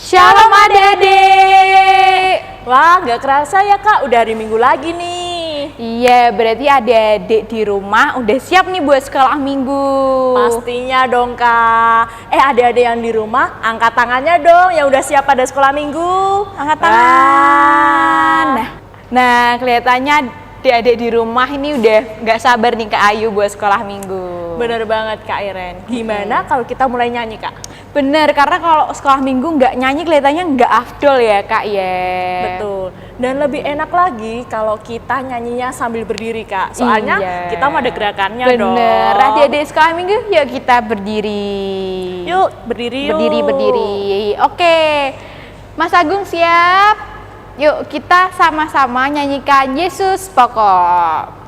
Shalom adik-adik. Wah, gak kerasa ya Kak, udah hari Minggu lagi nih. Iya, berarti adik-adik di rumah udah siap nih buat sekolah minggu. Pastinya dong Kak. Adik-adik yang di rumah, angkat tangannya dong yang udah siap pada sekolah minggu. Angkat tangan. Nah, kelihatannya adik-adik di rumah ini udah gak sabar nih Kak Ayu buat sekolah minggu. Bener banget Kak Iren. Gimana kalau kita mulai nyanyi Kak? Bener, karena kalau sekolah minggu nggak nyanyi kelihatannya nggak afdol ya Kak ya. Betul. Dan lebih enak lagi kalau kita nyanyinya sambil berdiri Kak. Soalnya kita mau ada gerakannya dong. Bener, adik-adik sekolah minggu yuk kita berdiri. Yuk, berdiri yuk. Berdiri. Oke, Mas Agung siap? Yuk kita sama-sama nyanyikan Yesus Pokok.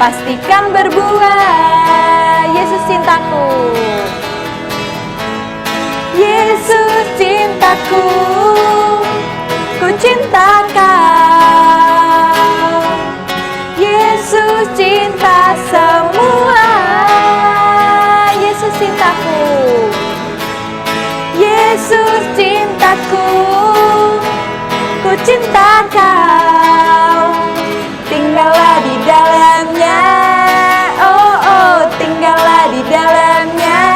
Pastikan berbuah, Yesus cintaku. Yesus cintaku, ku cinta kau. Yesus cinta semua, Yesus cintaku. Yesus cintaku, ku cinta kau. Tinggallah di dalamnya, oh tinggallah di dalamnya,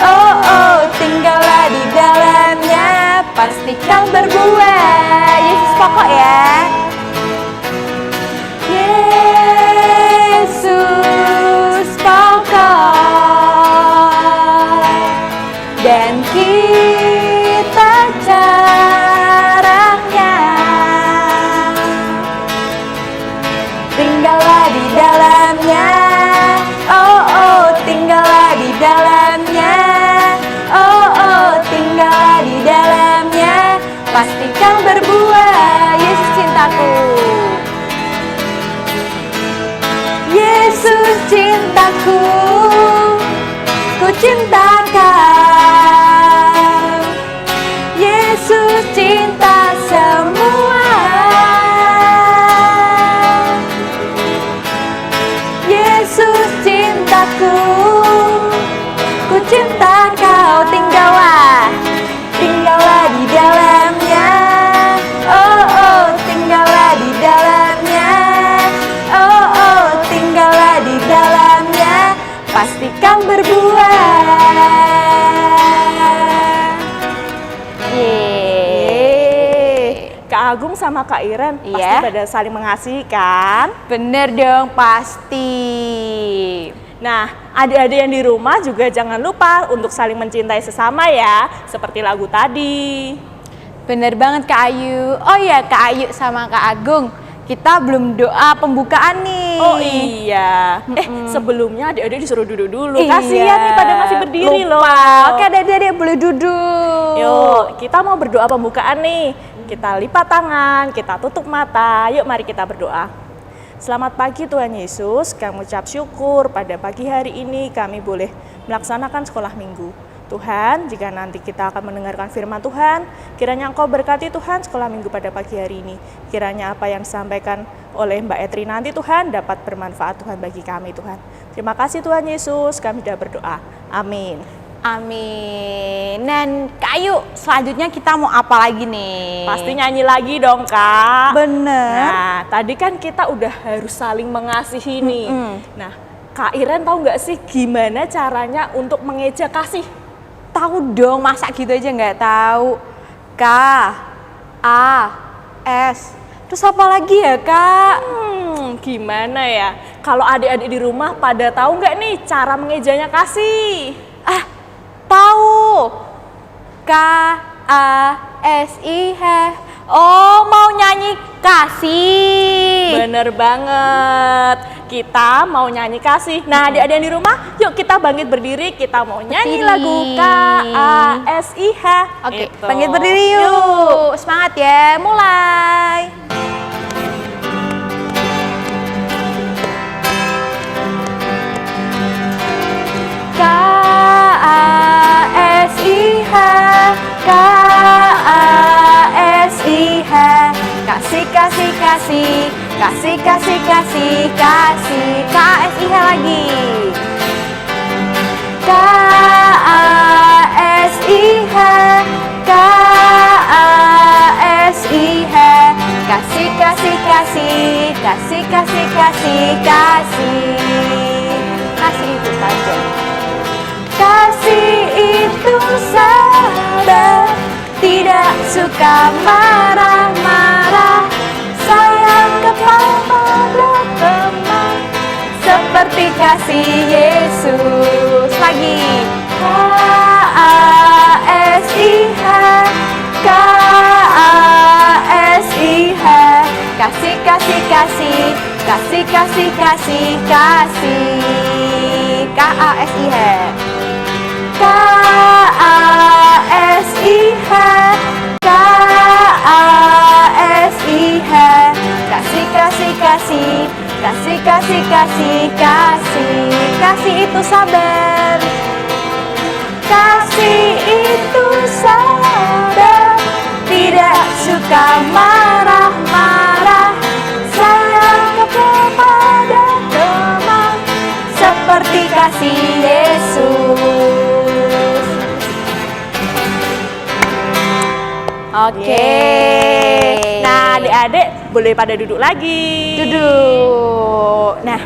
oh tinggallah di dalamnya, pastikan berbuah, Yesus pokok ya. Yesus pokok, dan kita caranya. Tinggallah di dalamnya, oh tinggallah di dalamnya, oh tinggallah di dalamnya, pastikan berbuah, Yesus cintaku. Yesus cintaku, ku cinta kau. Yesus cinta semua. Yesus cintaku, ku cinta kau. Tinggallah di dalamnya, oh tinggallah di dalamnya, oh tinggallah di dalamnya, pastikan berbuah. Kak Agung sama Kak Iren pasti pada saling mengasihi kan? Bener dong, pasti. Nah, adik-adik yang di rumah juga jangan lupa untuk saling mencintai sesama ya, seperti lagu tadi. Bener banget Kak Ayu. Oh ya Kak Ayu sama Kak Agung, kita belum doa pembukaan nih. Oh iya. Sebelumnya adik-adik disuruh duduk dulu. Kasihan nih pada masih berdiri loh. Oke, adik-adik boleh duduk. Yuk, kita mau berdoa pembukaan nih. Kita lipat tangan, kita tutup mata. Yuk mari kita berdoa. Selamat pagi Tuhan Yesus, kami ucap syukur pada pagi hari ini kami boleh melaksanakan sekolah minggu. Tuhan, jika nanti kita akan mendengarkan firman Tuhan, kiranya Engkau berkati Tuhan sekolah minggu pada pagi hari ini. Kiranya apa yang disampaikan oleh Mbak Etri nanti Tuhan dapat bermanfaat Tuhan bagi kami Tuhan. Terima kasih Tuhan Yesus, kami sudah berdoa. Amin. Amin. Dan Kak Ayu, selanjutnya kita mau apa lagi nih? Pasti nyanyi lagi dong Kak. Bener. Nah, tadi kan kita udah harus saling mengasihi nih. Nah, Kak Iren tahu nggak sih gimana caranya untuk mengeja kasih? Tahu dong, masa gitu aja nggak tahu. K, A, S. Terus apa lagi ya Kak? Gimana ya? Kalau adik-adik di rumah pada tahu nggak nih cara mengejanya kasih? Tahu. K, A, S, I, H. Oh, mau nyanyi kasih. Bener banget. Kita mau nyanyi kasih. Nah, adik-adik yang di rumah, yuk kita bangkit berdiri. Kita mau nyanyi Berdiri. lagu KASIH. Oke, Gitu. bangkit berdiri yuk. Semangat ya, mulai. KASIH, KASIH, kasih kasih kasih, kasih kasih kasih kasih, KASIH lagi. KASIH, KASIH, kasih kasih kasih, kasih kasih kasih kasih, kasih itu saja. Kasih itu sabar, tidak suka marah-marah, sayang kepada teman, seperti kasih Yesus. Lagi. KASIH, KASIH, kasih kasih kasih, kasih kasih kasih kasih, KASIH. KASIH, KASIH, kasih kasih kasih, kasih kasih kasih kasih, kasih itu sabar, kasih itu sabar, tidak suka marah-marah, sayang kepada teman, seperti kasih Yesus. Oke. Nah, adik-adik boleh pada duduk lagi. Duduk. Nah,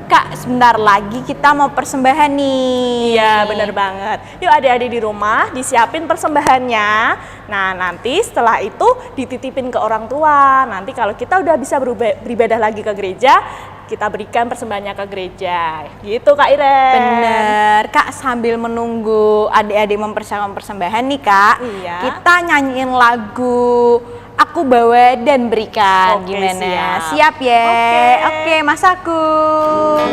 Kak, sebentar lagi kita mau persembahan nih. Iya, bener banget. Yuk adik-adik di rumah disiapin persembahannya. Nah, nanti setelah itu dititipin ke orang tua. Nanti kalau kita udah bisa beribadah lagi ke gereja, kita berikan persembahannya ke gereja. Gitu Kak Iren. Bener, Kak, sambil menunggu adik-adik mempersiapkan persembahan nih, Kak. Iya. Kita nyanyiin lagu Aku Bawa dan Berikan. Oke, Gimana? siap. Siap ya? Oke. Oke, Mas Agung.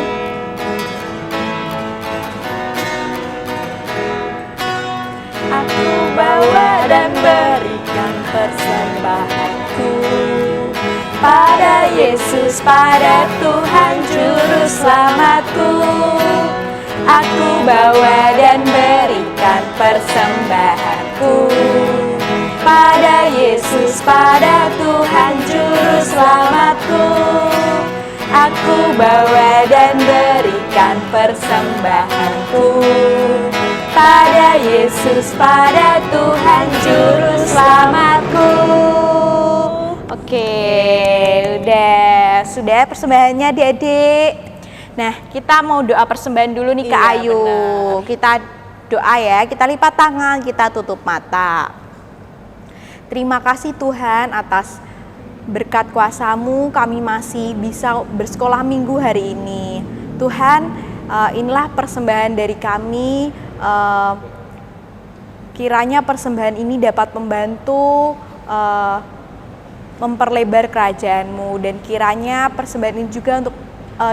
Aku bawa dan berikan persembahanku pada Yesus, pada Tuhan Juru Selamatku. Aku bawa dan berikan persembahanku pada Yesus, pada Tuhan Juru Selamatku. Aku bawa dan berikan persembahanku pada Yesus, pada Tuhan Juru Selamatku. Oke, sudah persembahannya adik-adik. Nah, kita mau doa persembahan dulu nih Kak Iya, Ayu. benar. Kita doa ya, kita lipat tangan, kita tutup mata. Terima kasih Tuhan atas berkat kuasa-Mu kami masih bisa bersekolah minggu hari ini. Tuhan, inilah persembahan dari kami. Kiranya persembahan ini dapat membantu memperlebar kerajaan-Mu, dan kiranya persembahan ini juga untuk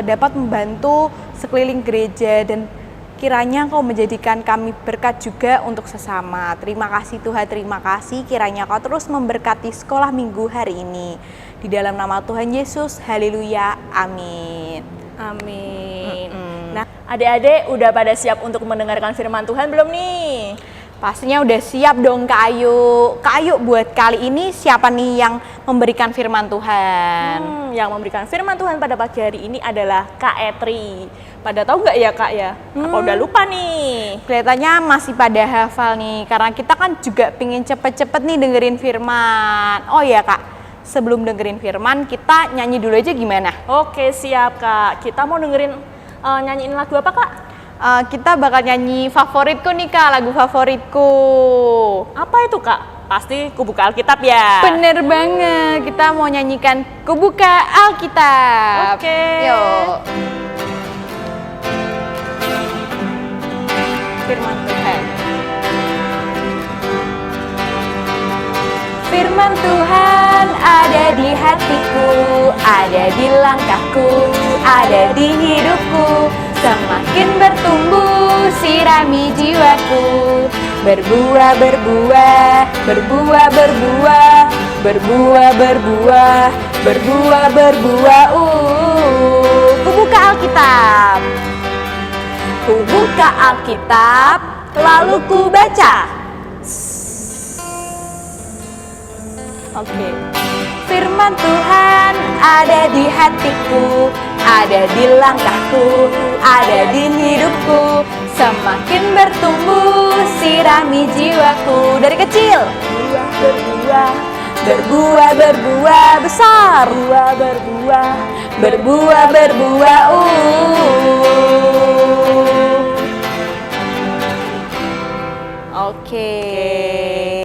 dapat membantu sekeliling gereja, dan kiranya Kau menjadikan kami berkat juga untuk sesama. Terima kasih Tuhan, terima kasih. Kiranya Kau terus memberkati sekolah minggu hari ini. Di dalam nama Tuhan Yesus, haleluya, amin. Amin. Nah, adik-adik udah pada siap untuk mendengarkan firman Tuhan belum nih? Pastinya udah siap dong Kak Ayu. Kak Ayu, buat kali ini siapa nih yang memberikan firman Tuhan? Yang memberikan firman Tuhan pada pagi hari ini adalah Kak Etri. Pada tahu nggak ya Kak ya? Apa udah lupa nih? Kelihatannya masih pada hafal nih, karena kita kan juga pengen cepet-cepet nih dengerin firman. Oh ya Kak, sebelum dengerin firman kita nyanyi dulu aja gimana? Oke siap Kak. Kita mau dengerin nyanyiin lagu apa Kak? Kita bakal nyanyi favoritku nih Kak, lagu favoritku. Apa itu Kak? Pasti Kubuka Alkitab ya? Bener banget, kita mau nyanyikan Kubuka Alkitab. Oke. Yuk. Firman Tuhan. Firman Tuhan ada di hatiku, ada di langkahku, ada di hidupku. Semakin bertumbuh sirami jiwaku, berbuah, berbuah, berbuah, berbuah, berbuah, berbuah, berbuah, berbuah. Ku buka Alkitab. Ku buka Alkitab, lalu ku baca. Oke. Firman Tuhan ada di hatiku, ada di langkahku, ada di hidupku. Semakin bertumbuh sirami jiwaku. Dari kecil berbuah, berbuah, berbuah besar, berbuah, berbuah, berbuah, berbuah. Oke.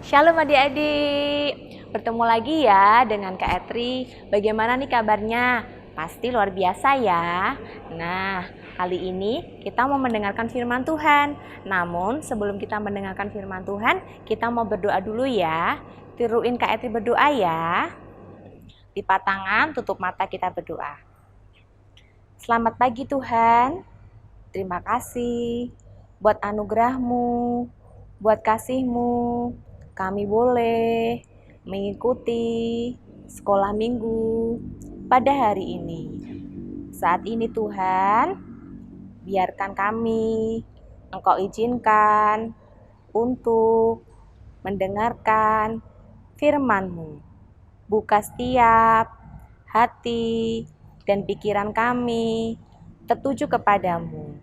Shalom adik-adik. Bertemu lagi ya dengan Kak Etri. Bagaimana nih kabarnya? Pasti luar biasa ya. Nah, kali ini kita mau mendengarkan firman Tuhan. Namun sebelum kita mendengarkan firman Tuhan, kita mau berdoa dulu ya. Tiruin Kak Etri berdoa ya. Lipat tangan, tutup mata, kita berdoa. Selamat pagi Tuhan. Terima kasih buat anugerah-Mu, buat kasih-Mu. Kami boleh mengikuti sekolah minggu pada hari ini. Saat ini Tuhan, biarkan kami, Engkau izinkan untuk mendengarkan firman-Mu. Buka setiap hati dan pikiran kami tertuju kepadamu.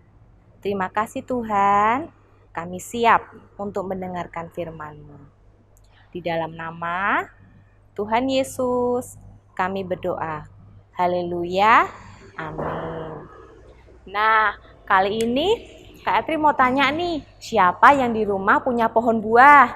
Terima kasih Tuhan, kami siap untuk mendengarkan firman-Mu. Di dalam nama Tuhan Yesus kami berdoa. Haleluya. Amin. Nah, kali ini Kak Etri mau tanya nih, siapa yang di rumah punya pohon buah?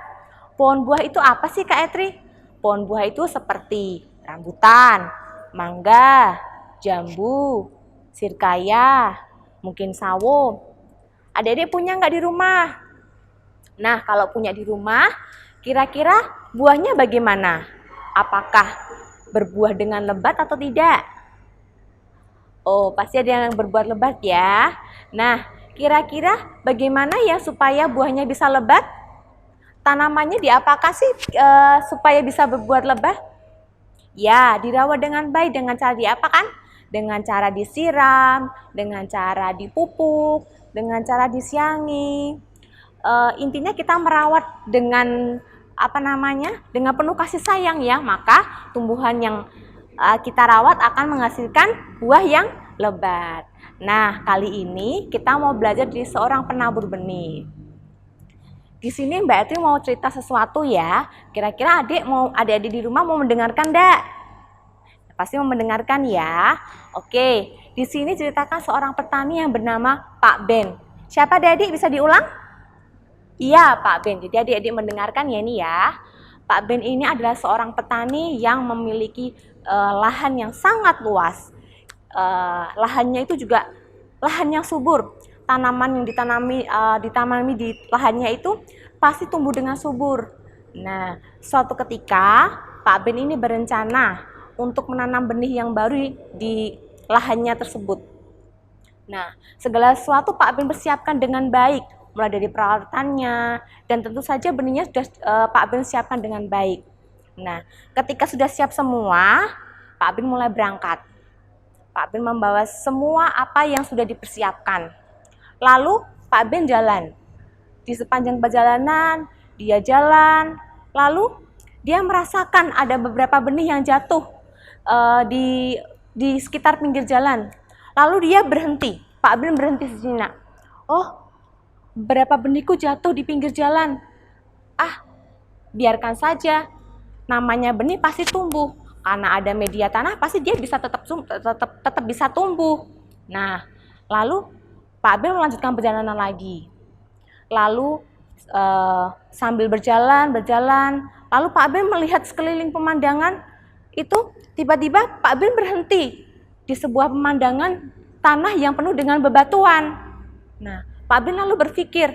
Pohon buah itu apa sih Kak Etri? Pohon buah itu seperti rambutan, mangga, jambu, sirkaya, mungkin sawo. Adik-adik punya nggak di rumah? Nah, kalau punya di rumah, kira-kira buahnya bagaimana? Apakah berbuah dengan lebat atau tidak? Oh, pasti ada yang berbuah lebat ya. Nah, kira-kira bagaimana ya supaya buahnya bisa lebat? Tanamannya diapakan sih supaya bisa berbuah lebat? Ya, dirawat dengan baik. Dengan cara diapakan? Dengan cara disiram, dengan cara dipupuk, dengan cara disiangi. Intinya kita merawat dengan dengan penuh kasih sayang ya, maka tumbuhan yang kita rawat akan menghasilkan buah yang lebat. Nah, kali ini kita mau belajar dari seorang penabur benih. Di sini Mbak Etri mau cerita sesuatu ya. Kira-kira adik-adik di rumah mau mendengarkan enggak? Pasti mau mendengarkan ya. Oke, di sini ceritakan seorang petani yang bernama Pak Ben. Siapa adik-adik, bisa diulang? Iya, Pak Ben. Jadi adik-adik mendengarkan ya ini ya. Pak Ben ini adalah seorang petani yang memiliki lahan yang sangat luas. Lahannya itu juga lahan yang subur. Tanaman yang ditanami di lahannya itu pasti tumbuh dengan subur. Nah, suatu ketika Pak Ben ini berencana untuk menanam benih yang baru di lahannya tersebut. Nah, segala sesuatu Pak Ben persiapkan dengan baik, mulai dari peralatannya, dan tentu saja benihnya sudah Pak Ben siapkan dengan baik. Nah, ketika sudah siap semua, Pak Ben mulai berangkat. Pak Ben membawa semua apa yang sudah dipersiapkan. Lalu Pak Ben jalan. Di sepanjang perjalanan, dia jalan. Lalu dia merasakan ada beberapa benih yang jatuh di sekitar pinggir jalan. Lalu dia berhenti. Pak Ben berhenti sejenak. Oh, beberapa benihku jatuh di pinggir jalan. Biarkan saja. Namanya benih pasti tumbuh. Karena ada media tanah, pasti dia bisa tetap bisa tumbuh. Nah, lalu Pak Ben melanjutkan perjalanan lagi. Lalu sambil berjalan, lalu Pak Ben melihat sekeliling pemandangan itu. Tiba-tiba Pak Ben berhenti di sebuah pemandangan tanah yang penuh dengan bebatuan. Nah, Pak Ben lalu berpikir,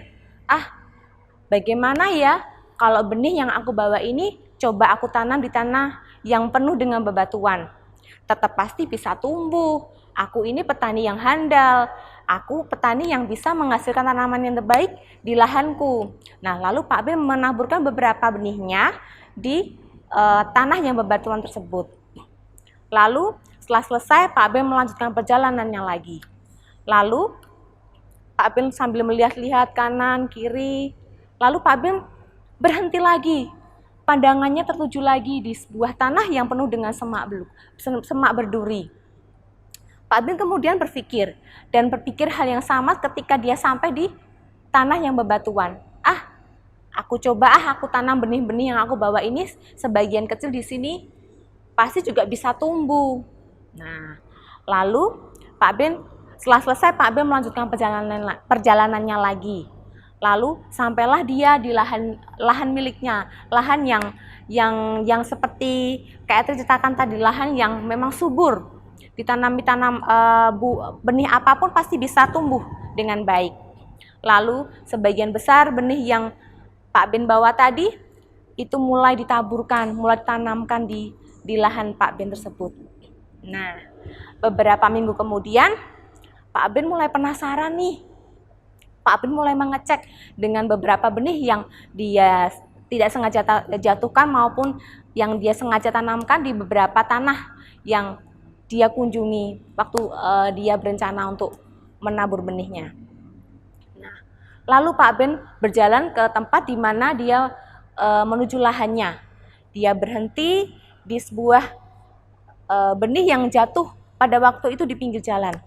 bagaimana ya kalau benih yang aku bawa ini coba aku tanam di tanah yang penuh dengan bebatuan. Tetap pasti bisa tumbuh. Aku ini petani yang handal. Aku petani yang bisa menghasilkan tanaman yang terbaik di lahanku. Nah, lalu Pak Ben menaburkan beberapa benihnya di tanah yang bebatuan tersebut. Lalu setelah selesai, Pak Ben melanjutkan perjalanannya lagi. Lalu Pak Ben sambil melihat-lihat kanan, kiri. Lalu Pak Ben berhenti lagi. Pandangannya tertuju lagi di sebuah tanah yang penuh dengan semak berduri. Pak Ben kemudian berpikir hal yang sama ketika dia sampai di tanah yang bebatuan. Aku tanam benih-benih yang aku bawa ini, sebagian kecil di sini pasti juga bisa tumbuh. Nah, lalu setelah selesai Pak Ben melanjutkan perjalanannya lagi. Lalu sampailah dia di lahan miliknya, lahan yang seperti kayak terceritakan tadi, lahan yang memang subur, ditanam benih apapun pasti bisa tumbuh dengan baik. Lalu sebagian besar benih yang Pak Ben bawa tadi itu mulai ditanamkan di lahan Pak Ben tersebut. Nah, beberapa minggu kemudian Pak Ben mulai penasaran nih. Pak Ben mulai mengecek dengan beberapa benih yang dia tidak sengaja jatuhkan maupun yang dia sengaja tanamkan di beberapa tanah yang dia kunjungi waktu dia berencana untuk menabur benihnya. Nah, lalu Pak Ben berjalan ke tempat di mana dia menuju lahannya. Dia berhenti di sebuah benih yang jatuh pada waktu itu di pinggir jalan.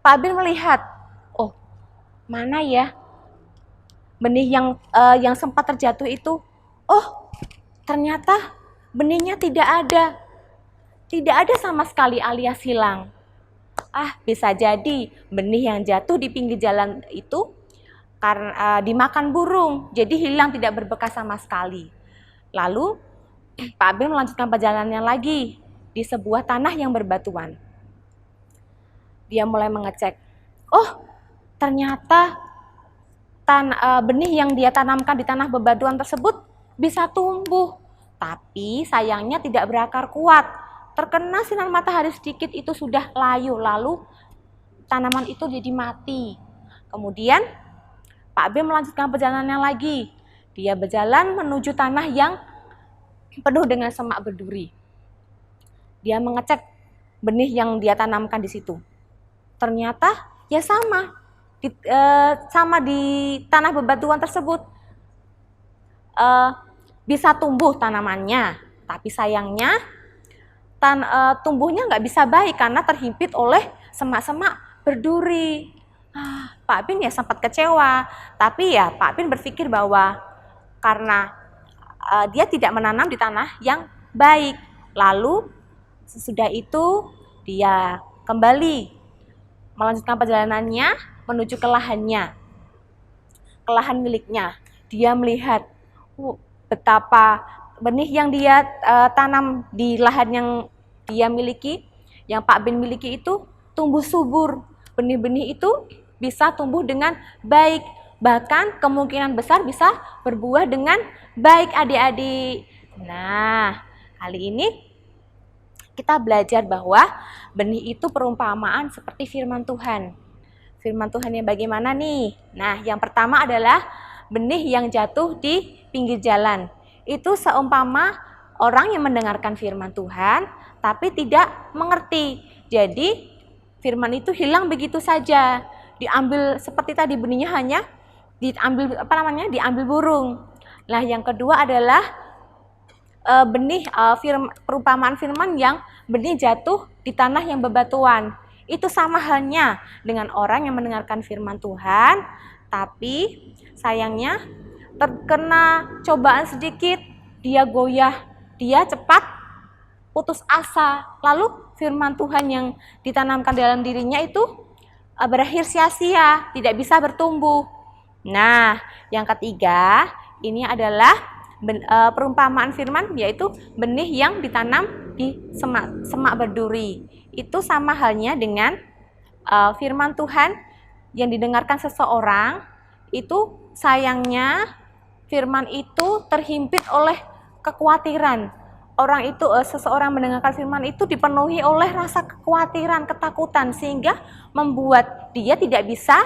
Pak Ben melihat, mana ya benih yang sempat terjatuh itu? Ternyata benihnya tidak ada sama sekali alias hilang. Bisa jadi benih yang jatuh di pinggir jalan itu karena dimakan burung, jadi hilang, tidak berbekas sama sekali. Lalu Pak Ben melanjutkan perjalanannya lagi di sebuah tanah yang berbatuan. Dia mulai mengecek. Ternyata benih yang dia tanamkan di tanah bebatuan tersebut bisa tumbuh, tapi sayangnya tidak berakar kuat. Terkena sinar matahari sedikit itu sudah layu, lalu tanaman itu jadi mati. Kemudian Pak Ben melanjutkan perjalanannya lagi. Dia berjalan menuju tanah yang penuh dengan semak berduri. Dia mengecek benih yang dia tanamkan di situ. Ternyata ya sama di tanah bebatuan tersebut bisa tumbuh tanamannya, tapi sayangnya tumbuhnya nggak bisa baik karena terhimpit oleh semak-semak berduri. Pak Ben ya sempat kecewa, tapi ya Pak Ben berpikir bahwa karena dia tidak menanam di tanah yang baik. Lalu sesudah itu dia kembali melanjutkan perjalanannya menuju ke lahannya, ke lahan miliknya. Dia melihat betapa benih yang dia tanam di lahan yang dia miliki, yang Pak Ben miliki itu tumbuh subur. Benih-benih itu bisa tumbuh dengan baik, bahkan kemungkinan besar bisa berbuah dengan baik, adik-adik. Nah, kali ini kita belajar bahwa benih itu perumpamaan seperti firman Tuhan. Firman Tuhan yang bagaimana nih? Nah, yang pertama adalah benih yang jatuh di pinggir jalan. Itu seumpama orang yang mendengarkan firman Tuhan tapi tidak mengerti. Jadi firman itu hilang begitu saja. Diambil seperti tadi, benihnya hanya diambil burung. Nah, yang kedua adalah perumpamaan firman yang benih jatuh di tanah yang bebatuan. Itu sama halnya dengan orang yang mendengarkan firman Tuhan, tapi sayangnya terkena cobaan sedikit, dia goyah, dia cepat putus asa. Lalu firman Tuhan yang ditanamkan dalam dirinya itu berakhir sia-sia, tidak bisa bertumbuh. Nah, yang ketiga, ini adalah perumpamaan firman, yaitu benih yang ditanam di semak berduri. Itu sama halnya dengan firman Tuhan yang didengarkan seseorang, itu sayangnya firman itu terhimpit oleh kekhawatiran, seseorang mendengarkan firman itu dipenuhi oleh rasa kekhawatiran, ketakutan, sehingga membuat dia tidak bisa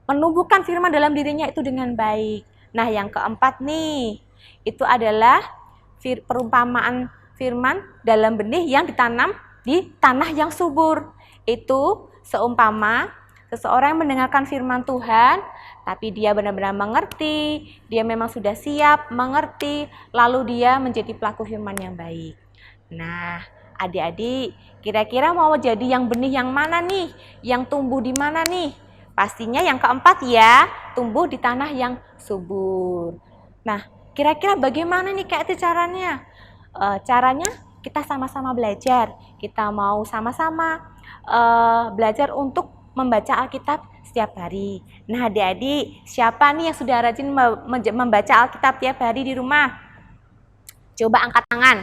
menumbuhkan firman dalam dirinya itu dengan baik. Nah, yang keempat nih, itu adalah perumpamaan firman dalam benih yang ditanam di tanah yang subur. Itu seumpama seseorang yang mendengarkan firman Tuhan, tapi dia benar-benar mengerti, dia memang sudah siap mengerti, lalu dia menjadi pelaku firman yang baik. Nah, adik-adik, kira-kira mau jadi yang benih yang mana nih? Yang tumbuh di mana nih? Pastinya yang keempat ya, tumbuh di tanah yang subur. Nah, kira-kira bagaimana nih Kak itu caranya? Caranya kita sama-sama belajar. Kita mau sama-sama belajar untuk membaca Alkitab setiap hari. Nah, adik-adik, siapa nih yang sudah rajin membaca Alkitab tiap hari di rumah? Coba angkat tangan.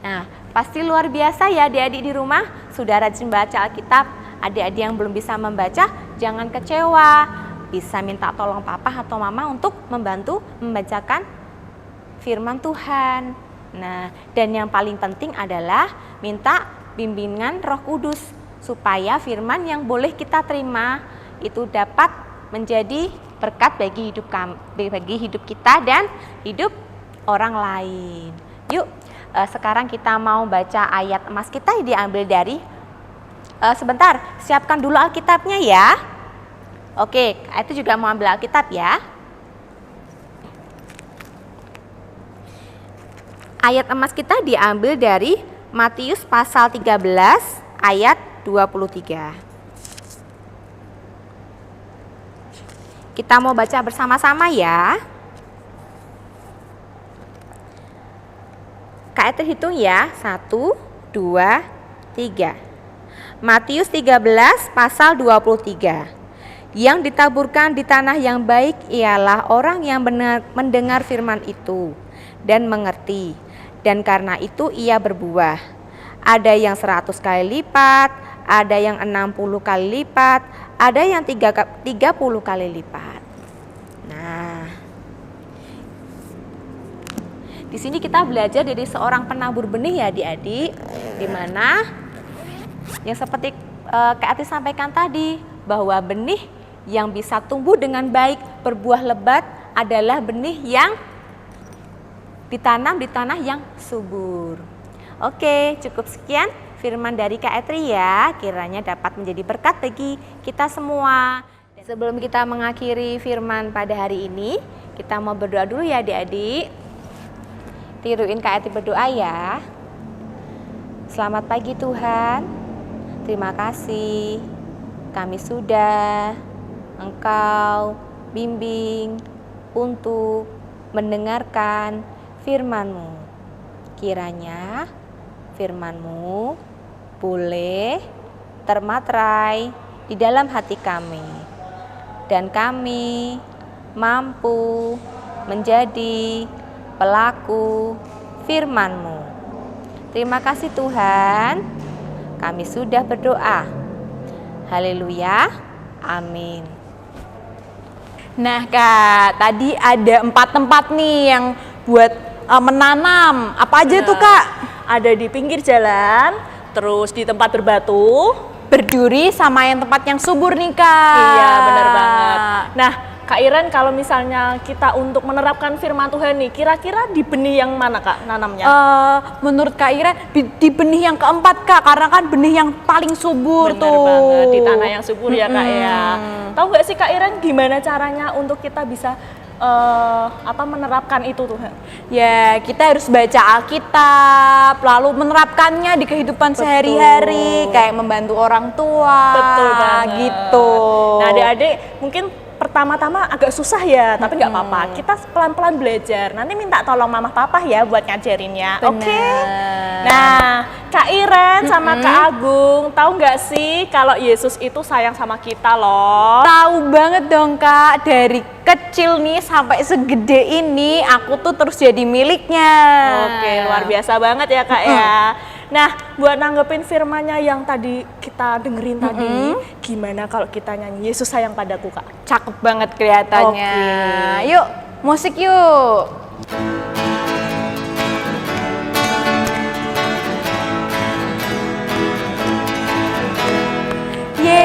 Nah, pasti luar biasa ya adik-adik di rumah sudah rajin baca Alkitab. Adik-adik yang belum bisa membaca, jangan kecewa. Bisa minta tolong papa atau mama untuk membantu membacakan firman Tuhan. Nah, dan yang paling penting adalah minta bimbingan Roh Kudus supaya firman yang boleh kita terima itu dapat menjadi berkat bagi hidup kita dan hidup orang lain. Yuk, sekarang kita mau baca ayat emas kita yang diambil dari sebentar, siapkan dulu Alkitabnya ya. Oke, itu juga mau ambil Alkitab ya. Ayat emas kita diambil dari Matius pasal 13 ayat 23. Kita mau baca bersama-sama ya. Kak terhitung ya. 1, 2, 3. Matius 13 pasal 23. Yang ditaburkan di tanah yang baik ialah orang yang mendengar firman itu dan mengerti. Dan karena itu ia berbuah. Ada yang 100 kali lipat, ada yang 60 kali lipat, ada yang 30 kali lipat. Nah, di sini kita belajar dari seorang penabur benih ya adik-adik, di mana yang seperti Kak Ati sampaikan tadi, bahwa benih yang bisa tumbuh dengan baik, berbuah lebat adalah benih yang ditanam di tanah yang subur. Oke, cukup sekian firman dari Kak Etri ya, kiranya dapat menjadi berkat bagi kita semua. Sebelum kita mengakhiri firman pada hari ini, kita mau berdoa dulu ya adik-adik. Tiruin Kak Etri berdoa ya. Selamat pagi Tuhan, terima kasih kami sudah Engkau bimbing untuk mendengarkan firman-Mu. Kiranya firman-Mu boleh termaterai di dalam hati kami, dan kami mampu menjadi pelaku firman-Mu. Terima kasih Tuhan, kami sudah berdoa. Haleluya, amin. Nah Kak, tadi ada 4 tempat nih yang buat menanam. Apa aja tuh Kak? Ada di pinggir jalan, terus di tempat berbatu, Berduri, sama yang tempat yang subur nih Kak. Iya, benar banget. Nah, Kak Iren, kalau misalnya kita untuk menerapkan firman Tuhan nih, kira-kira di benih yang mana Kak nanamnya? Menurut Kak Iren di benih yang keempat Kak, karena kan benih yang paling subur. Bener tuh. banget, di tanah yang subur ya Kak ya. Tahu nggak sih Kak Iren gimana caranya untuk kita bisa menerapkan itu tuh? Ya, kita harus baca Alkitab, lalu menerapkannya di kehidupan sehari-hari, kayak membantu orang tua. Betul banget. Gitu. Nah, adik-adik mungkin pertama-tama agak susah ya, tapi nggak apa-apa. Kita pelan-pelan belajar. Nanti minta tolong mama papa ya buat ngajarinnya. Oke? Nah, Kak Iren sama Kak Agung, tahu nggak sih kalau Yesus itu sayang sama kita loh? Tahu banget dong Kak, dari kecil nih sampai segede ini aku tuh terus jadi miliknya. Oke, luar biasa banget ya Kak ya. Nah, buat nanggepin firmannya yang tadi kita dengerin tadi, gimana kalau kita nyanyi Yesus sayang padaku Kak? Cakep banget kelihatannya. Oke. Yuk, musik yuk.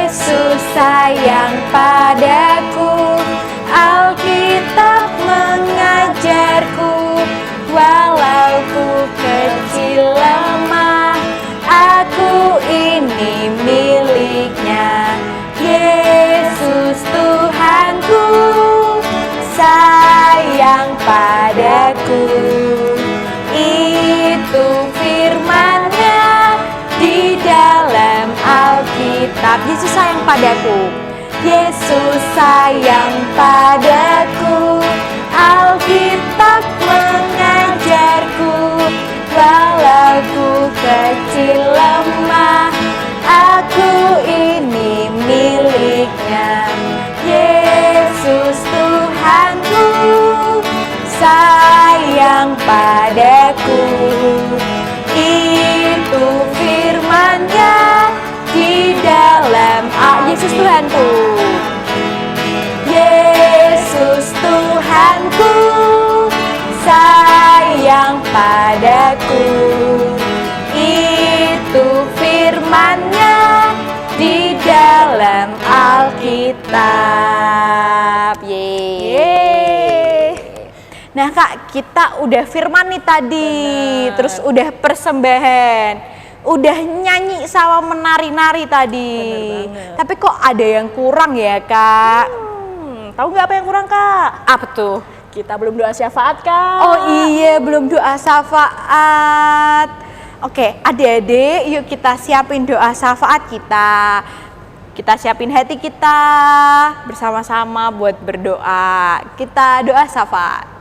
Yesus sayang padaku, Alkitab mengajarku, walau ku kecil lemah, aku ini miliknya. Yesus Tuhanku sayang padaku, itu firman-Nya di dalam Alkitab. Yesus sayang padaku, Yesus sayang padaku, Alkitab mengajarku, walau ku kecil lemah, aku ini miliknya. Yesus Tuhanku sayang padaku, itu firman-Nya di dalam Yesus Tuhanku, Yesus Tuhanku sayang padaku, itu firman-Nya di dalam Alkitab. Yeay. Nah Kak, kita udah firman nih tadi, terus udah persembahan, udah nyanyi sama menari-nari tadi. Tapi kok ada yang kurang ya Kak? Tahu nggak apa yang kurang, Kak? Apa tuh? Kita belum doa syafaat, Kak. Oh iya, belum doa syafaat. Oke, adik-adik, yuk kita siapin doa syafaat kita. Kita siapin hati kita bersama-sama buat berdoa. Kita doa syafaat.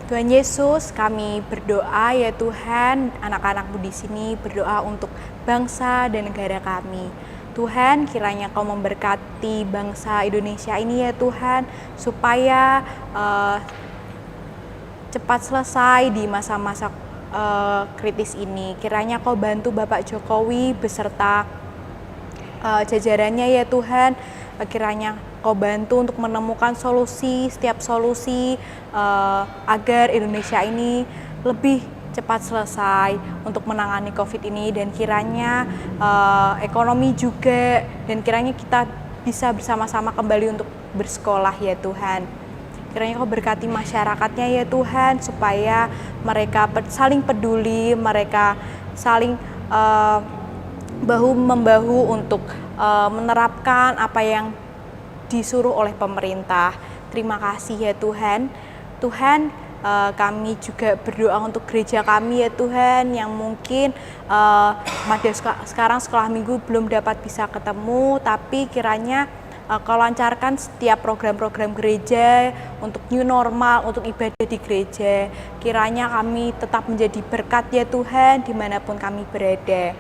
Tuhan Yesus, kami berdoa ya Tuhan, anak-anakmu di sini berdoa untuk bangsa dan negara kami. Tuhan, kiranya Kau memberkati bangsa Indonesia ini ya Tuhan, supaya cepat selesai di masa-masa kritis ini. Kiranya Kau bantu Bapak Jokowi beserta jajarannya ya Tuhan, kiranya Kau bantu untuk menemukan setiap solusi agar Indonesia ini lebih cepat selesai untuk menangani COVID ini, dan kiranya ekonomi juga, dan kiranya kita bisa bersama-sama kembali untuk bersekolah ya Tuhan. Kiranya Kau berkati masyarakatnya ya Tuhan, supaya mereka saling peduli, mereka saling bahu-membahu untuk menerapkan apa yang disuruh oleh pemerintah. Terima kasih ya Tuhan. Tuhan, kami juga berdoa untuk gereja kami ya Tuhan, yang mungkin sekarang sekolah minggu belum dapat bisa ketemu, tapi kiranya Kau lancarkan setiap program-program gereja untuk new normal, untuk ibadah di gereja. Kiranya kami tetap menjadi berkat ya Tuhan, dimanapun kami berada.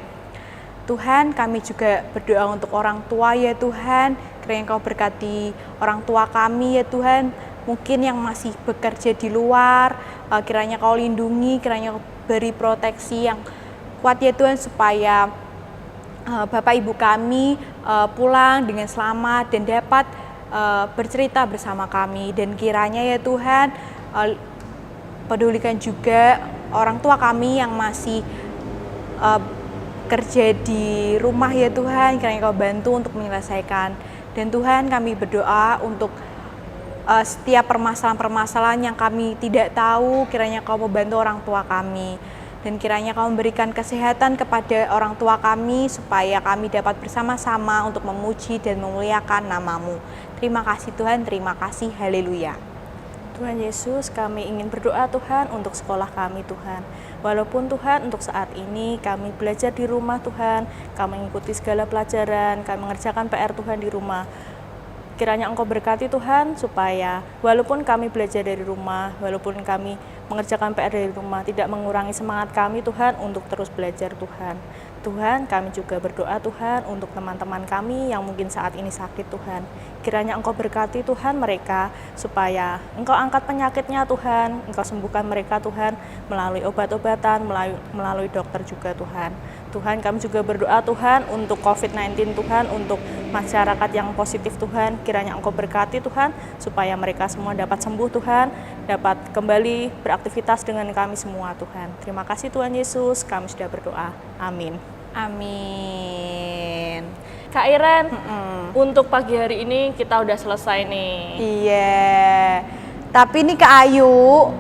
Tuhan, kami juga berdoa untuk orang tua ya Tuhan, kiranya Kau berkati orang tua kami ya Tuhan, mungkin yang masih bekerja di luar, kiranya Kau lindungi, kiranya Kau beri proteksi yang kuat ya Tuhan, supaya Bapak Ibu kami pulang dengan selamat dan dapat bercerita bersama kami. Dan kiranya ya Tuhan, pedulikan juga orang tua kami yang masih kerja di rumah ya Tuhan, kiranya Kau bantu untuk menyelesaikan. Dan Tuhan, kami berdoa untuk setiap permasalahan-permasalahan yang kami tidak tahu, kiranya Kau membantu orang tua kami. Dan kiranya Kau memberikan kesehatan kepada orang tua kami, supaya kami dapat bersama-sama untuk memuji dan memuliakan nama-Mu. Terima kasih Tuhan, terima kasih, haleluya. Tuhan Yesus, kami ingin berdoa Tuhan untuk sekolah kami Tuhan. Walaupun Tuhan untuk saat ini kami belajar di rumah Tuhan, kami mengikuti segala pelajaran, kami mengerjakan PR Tuhan di rumah. Kiranya Engkau berkati Tuhan, supaya walaupun kami belajar dari rumah, walaupun kami mengerjakan PR dari rumah, tidak mengurangi semangat kami Tuhan untuk terus belajar Tuhan. Tuhan, kami juga berdoa Tuhan untuk teman-teman kami yang mungkin saat ini sakit Tuhan. Kiranya Engkau berkati Tuhan mereka, supaya Engkau angkat penyakitnya Tuhan, Engkau sembuhkan mereka Tuhan, melalui obat-obatan, melalui dokter juga Tuhan. Tuhan, kami juga berdoa Tuhan untuk COVID-19 Tuhan, untuk masyarakat yang positif Tuhan, kiranya Engkau berkati Tuhan, supaya mereka semua dapat sembuh Tuhan, dapat kembali beraktivitas dengan kami semua Tuhan. Terima kasih Tuhan Yesus, kami sudah berdoa. Amin. Amin. Kak Iren, untuk pagi hari ini kita udah selesai nih. Iya. Tapi nih Kak Ayu,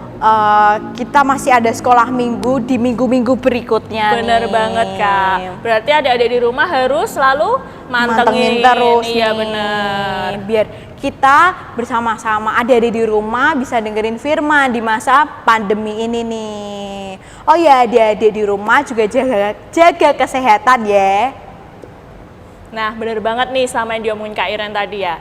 kita masih ada sekolah minggu di minggu-minggu berikutnya. Bener nih. banget Kak. Berarti adik-adik di rumah harus selalu mantengin terus Iya nih. bener. Biar kita bersama-sama adik-adik di rumah bisa dengerin firman di masa pandemi ini nih. Oh ya, adik-adik di rumah juga jaga kesehatan ya. Nah bener banget nih sama yang diomongin Kak Iren tadi ya.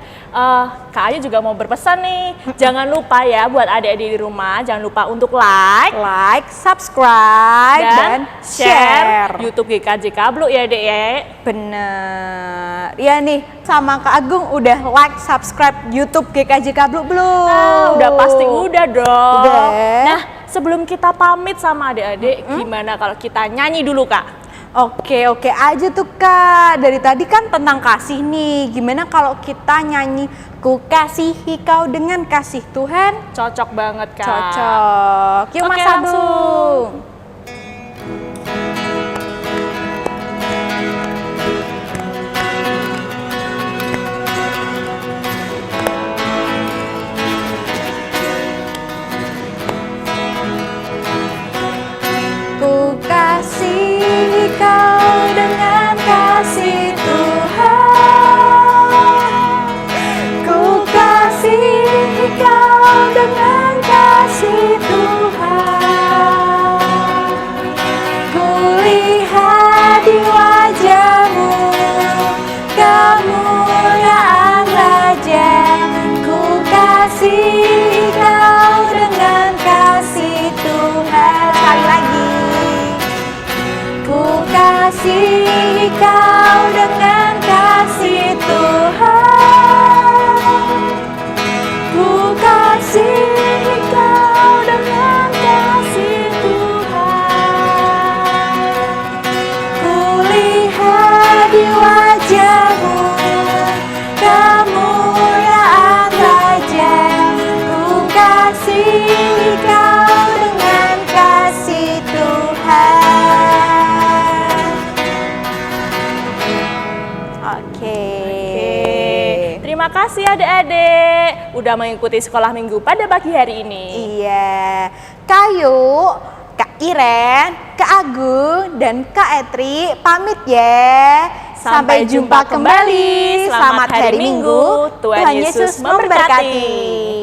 Kak Ayu juga mau berpesan nih, jangan lupa ya buat adik-adik di rumah, jangan lupa untuk like, subscribe, dan share. YouTube GKJ Kablu ya Dek ya. Bener. Iya nih, sama Kak Agung udah like, subscribe YouTube GKJ Kablu belum? Nah, udah pasti udah dong. Udah. Nah sebelum kita pamit sama adik-adik, gimana kalau kita nyanyi dulu Kak? Oke aja tuh Kak. Dari tadi kan tentang kasih nih. Gimana kalau kita nyanyi Ku kasihi kau dengan kasih Tuhan? Cocok banget Kak. Cocok. Yuk Oke, Mas langsung. Agung. Ku kasihi kau dengan kasih Tuhan. Ku kasihi kau dengan kasih Tuhan. Ku lihat di wajahmu kemuliaan Raja. Ku kasihi kau dengan kasih Tuhan. Sekali lagi. Ku kasihi kau dengan kasih Tuhan. Ku kasihi kau dengan kasih Tuhan. Ku lihat di wajahmu kemuliaan Raja. Ku kasihi kau dengan kasih Tuhan. Oke. Terima kasih adik-adik udah mengikuti sekolah minggu pada pagi hari ini. Iya. Kayu, Kak Iren, Kak Agung, dan Kak Etri pamit ya. Sampai jumpa kembali. Selamat hari Minggu. Tuhan Yesus memberkati.